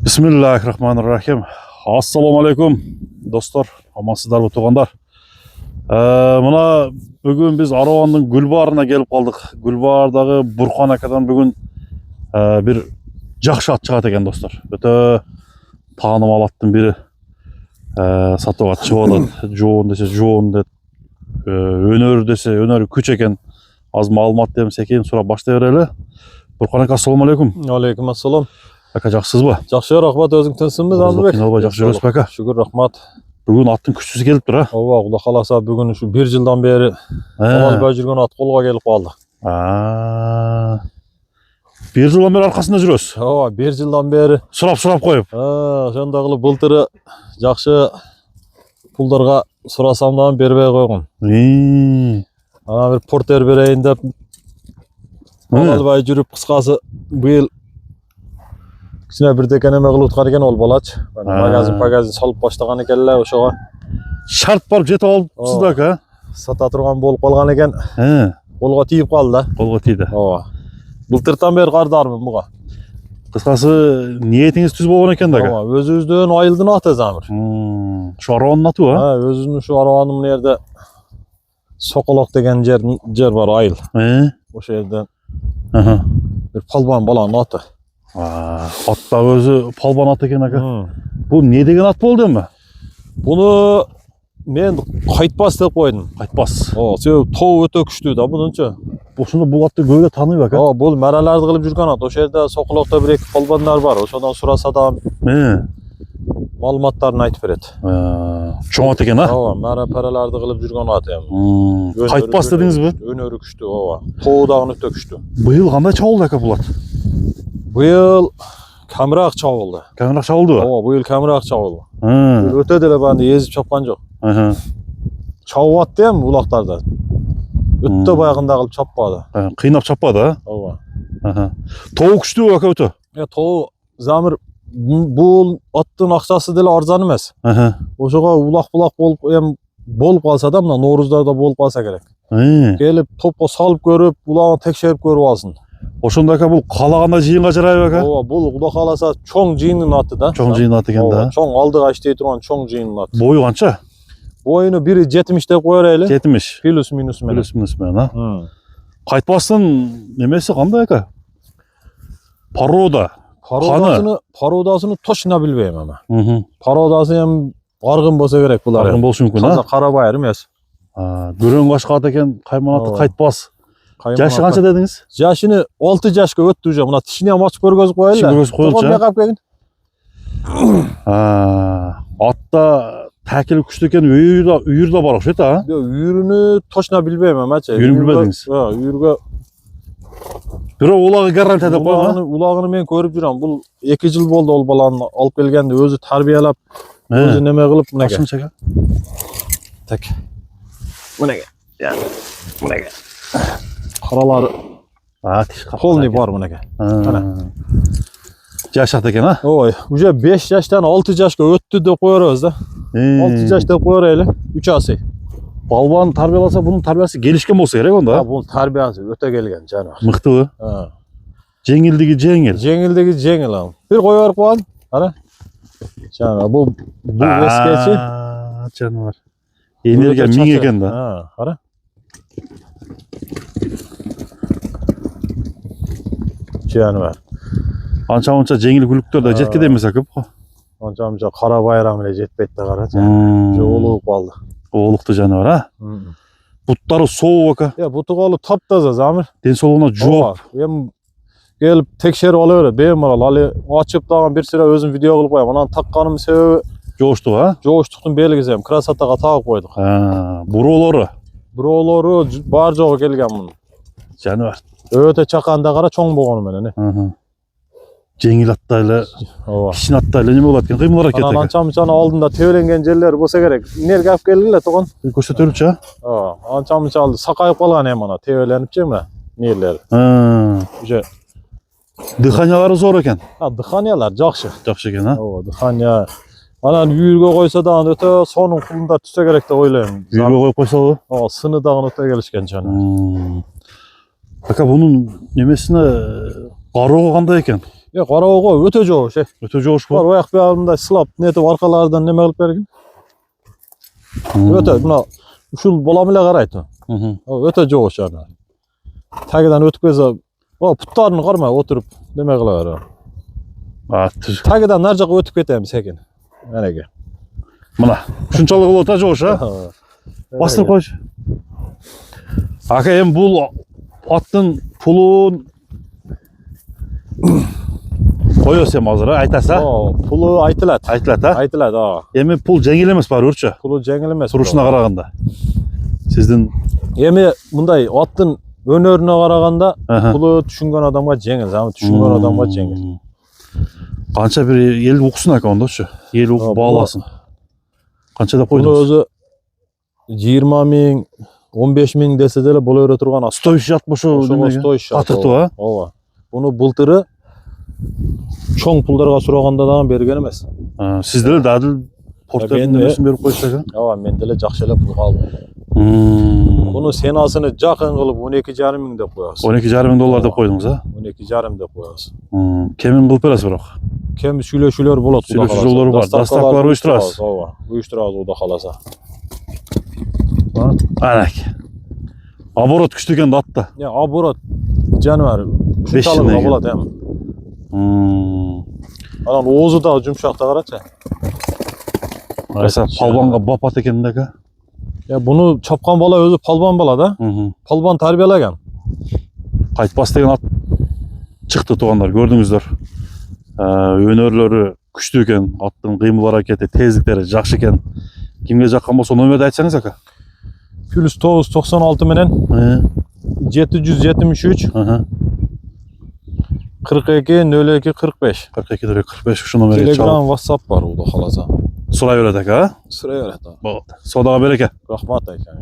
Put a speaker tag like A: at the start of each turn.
A: Bismillahirrahmanirrahim. Assalamu alaikum dostlar, амансыздарбы туғандар. Мына бүгін біз Араванның Гүлбарына келіп қалдық. Гүлбардағы Бурхан акадан бүгін бір жақсы ат шығады екен достар. Өте танымал аттың бірі. Сатуға шығады. Жоон десе жоон деді. Өнер десе өнер күш екен. Аз маалымат демес екен, сұрап баштай берелі. Бурхан ака, ассаламу алейкум.
B: Алейкум ассалам.
A: Ака, жақсысыз ба?
B: Жақсы, рахмат, өзің тынсыңбыз, Анылбек?
A: Жақсы жүресіз бе, ака?
B: Шүкір, рахмат.
A: Бүгін аттың күштісі келіп тұр, а?
B: Ова, Құда қаласа бүгін şu 1 жылдан бері албай жүрген ат қолға келіп қалды.
A: 1 жылдан бері арқасында жүресіз?
B: Ова, 1 жылдан бері.
A: Сұрап қойып.
B: Жандағылы былтыры жақсы пұлдарға сұрасамдан бербей қойғын. Ана бір портер берейін деп албай жүріп қысқасы биыл кішкене бір декенеме қылып отқан екен ол балач. Магазин салып баштаған екенлер ошоға.
A: Шарт барып жетіп алыпсыз ака?
B: Сата тұрған болып қалған екен. Қолға тиіп қалды да.
A: Қолға тиді.
B: Ооба. Былтыртан бері қардармын бұға.
A: Қысқасы ниетіңіз түз болған екен да ака?
B: Ооба, өзіңізден айылдың аты Замир.
A: Şu Араванның аты ба?
B: Өзінің şu Араванның жерде Соқолоқ деген жер бар, айыл. Ошо жерден бір палбан баланың аты.
A: Атта өзі палбан аты екен ака. Бұл не деген ат болды ема?
B: Бұны мен қайтпас деп қойдым.
A: Қайтпас.
B: Себебі тау өте күшті да бұныңша.
A: Осында бұл атты көйге таныйбы ака?
B: Бұл мәрәләрді қылып жүрген ат. Ошо жерде Соқолоқта бір екі палбандар бар. Ошодан сұраса да малыматтарын айтып береді.
A: Чоң ат екен, а?
B: Мәрә-пәрәләрді қылып жүрген ат.
A: Қайтпас дедіңіз бе?
B: Өнері күшті, таудағы өте күшті.
A: Биыл қандай чабылды ака бұл ат?
B: Биыл камырақ чабылды.
A: Камырақ чабылды ба?
B: Биыл камырақ чабылды. Өте деле бәнді езіп чапқан жоқ. Чабып атты ем бұлақтарда. Өтті баяғында қылып чаппады.
A: Қиынап чаппады, а? Тау күшті ака өте?
B: Тау Замир бұл аттың ақшасы деле арзан емес. Ошоға улақ-бұлақ болып қалса да, мына Наурыздарда болып қалса керек. Келіп топқа салып көріп, улағын текшеріп көріп алсын.
A: Ошонда ака бұл қалағанда жиынға жарайды ака?
B: Бұл Құда қаласа чоң жиынның аты да.
A: Чоң жиын аты екен да.
B: Чоң алдыға іштей тұрған чоң жиынның аты.
A: Бойы қанша?
B: Бойыны бірі 70 деп қойыр әлі.
A: 70.
B: Плюс-минус мен.
A: Плюс-минус мен, а? Қайтпастың немесі қандай ака? Порода.
B: Пародасыны точно білбеймін ама. Пародасы арғын болса керек бұлар.
A: Арғын болсын мүмкін, а?
B: Қарабайыр емес.
A: Гүрен қашқа аты екен, қайманаты қайтпас. Жашы қанша дедіңіз?
B: Жашыны 6 жашқа өтті уже. Мына тішіне амашып көргізіп қойылы.
A: Тішіне көргізіп қойылы, атта тәкілі күшті екен, үйір да бар оқшы еді, а?
B: Үйіріні точно білбеймін ама.
A: Үйірін білбедіңіз?
B: Үйірге
A: Бiro улағы гарантия деп қойған?
B: Улағыны мен көріп жүрем. Бұл 2 жыл болды ол баланы алып келгенде өзі тарбиялап, өзі неме қылып мұнеге.
A: Ашын шака?
B: Так. Мұнеге. Мұнеге. Қаралары қолны бар мұнеге.
A: Жашақты екен, а?
B: Ой, уже 5 жаштан 6 жашқа өтті деп қойырыз да. 6 жаш деп қойыр әлі. 3 асы.
A: Балбан тарбияласа, бұның тарбиясы келішкен болса керек онда?
B: Бұның тарбиясы өте келген, жаңа.
A: Мықты бі? Жеңілдігі жеңіл?
B: Жеңілдігі жеңіл. Bir қойар қойған, ара. Жаңа, бұл ескечі.
A: Жануар. Энергия миң екен да.
B: Ара. Жануар.
A: Анша-мұнша жеңіл күліктер де жеткеде емес әкіп қой?
B: Анша-мұнша қара байрамыле жетпетті қара. Жоғылып қалды.
A: Олықты жануар, а? Бұттары соу ака?
B: Бұты қолы тап-таза Замир.
A: Денсаулығына жоқ.
B: Келіп текшеріп ала береді. Бейім арал, али açып таған бір сірі өзім видео қылып қойым. Анан таққаным себебі
A: жоғыштық, а?
B: Жоғыштықтың белгізем. Красотаға тағып қойдық.
A: Бұролары?
B: Бұролары бар жоғы келген мұның.
A: Жануар.
B: Өте чақанда қара чоң болғаны менен.
A: Жеңіл аттайлы, кішін аттайлы не болады екен, қимылар әкет екен.
B: Анча-мұнчаны алдында теуленген жерлер болса керек. Нерге әп келгілі тұғын?
A: Көрсетіліп жа?
B: Анча-мұнча алды сақайып қалған емана, теуленіп же мұна, нерлері.
A: Дыханиялары зор екен?
B: Дыханиялар жақшы.
A: Жақшы екен, а?
B: Дыхания. Анан үйірге қойса дағын өте соның құлында түсе керек де ойлаймын.
A: Үйірге қойып қойса ғой?
B: Сыны дағын өте келішкен жаңа.
A: Ака, бұның немесіне қаруы қандай екен?
B: Ya qarabağ öte joğu şey.
A: Öte joğuş
B: Var
A: bu.
B: oyak bir alımda slap netip arkalardan neme alıp bergin. Öte buna uşul bolamıyla qaraytı.
A: Hı hı.
B: Öte joğu şana. Tagidan ötüp beze o putlarını qarmay oturup neme kılar. Tagidan narjak ötüp ketemiz hekin. Enege.
A: Mına. Şunçalık olota joğuş ha. Bastır koy. Aka hem bul attın pulun koyuyorsun hazır ha aytasa.
B: O pulu aytılat.
A: Aytlat ha.
B: Aytılat ha.
A: Emi pul jengil emas bari urça.
B: Pulu jengil emas.
A: Turuşuna qaraganda. Sizdin
B: Emi bunday attın önörüne qaraganda
A: Aha.
B: pulu düşüngen adamga jengil, ama düşüngen adamga jengil.
A: Qancha bir el okusun aka onda şu. El
B: Ha,
A: okup bağlasın. Qancha da
B: Bunu
A: koydunuz?
B: özü 20 ming, 15 ming dese de bol öre turgan aslı.
A: Stoy yatmış o
B: Oşoğa stoy şart.
A: Atırtı ha.
B: Ova. Bunu bultırı çoğun pullarga suraganda da bergen emas.
A: Sizler dadil portlardan
B: Ben de-
A: nömrөsүн berip koysak ha.
B: Ova mendele jakşele pul kaldı.
A: Hmm.
B: Bunu senasını jakın kılıp 12,5 ming de koyasın.
A: 12,5 ming dollar dep koydunuz ha.
B: 12,5 de koyasın.
A: Kemin kılıp beresiz biroq.
B: Kem süleşüler bolat.
A: Süleşüler var. Dastaklar uyuşturasız.
B: Ova. Uyuşturasız o da kalasa.
A: Anak. Aborot küçtü ekan da atta.
B: Ya aburat canavar.
A: Beş
B: Şunçalık
A: yıldan
B: bolat hem. Anan oğuzu da jumşakta qaraça.
A: Aysa palvanga bapat ekan da aka.
B: Ya bunu çapkan bala özü palban bala da. Palban tarbiyalagan.
A: Qaytbas деген at çıktı tuğanlar gördüңүздөр. Önörlörü күчтүү экен, аттын кыймыл аракети, тездиктери жакшы экен. Кимге жаккан болсо номерди айтсаңыз aka.
B: Plus 996 menen 773 42 02 45.
A: 42 45 şu nomeri çalıp
B: Telegram, WhatsApp var o da kalasa.
A: surayveret aka.
B: Sıraya öğret.
A: Sodaga bereke.
B: Rahmat ayken.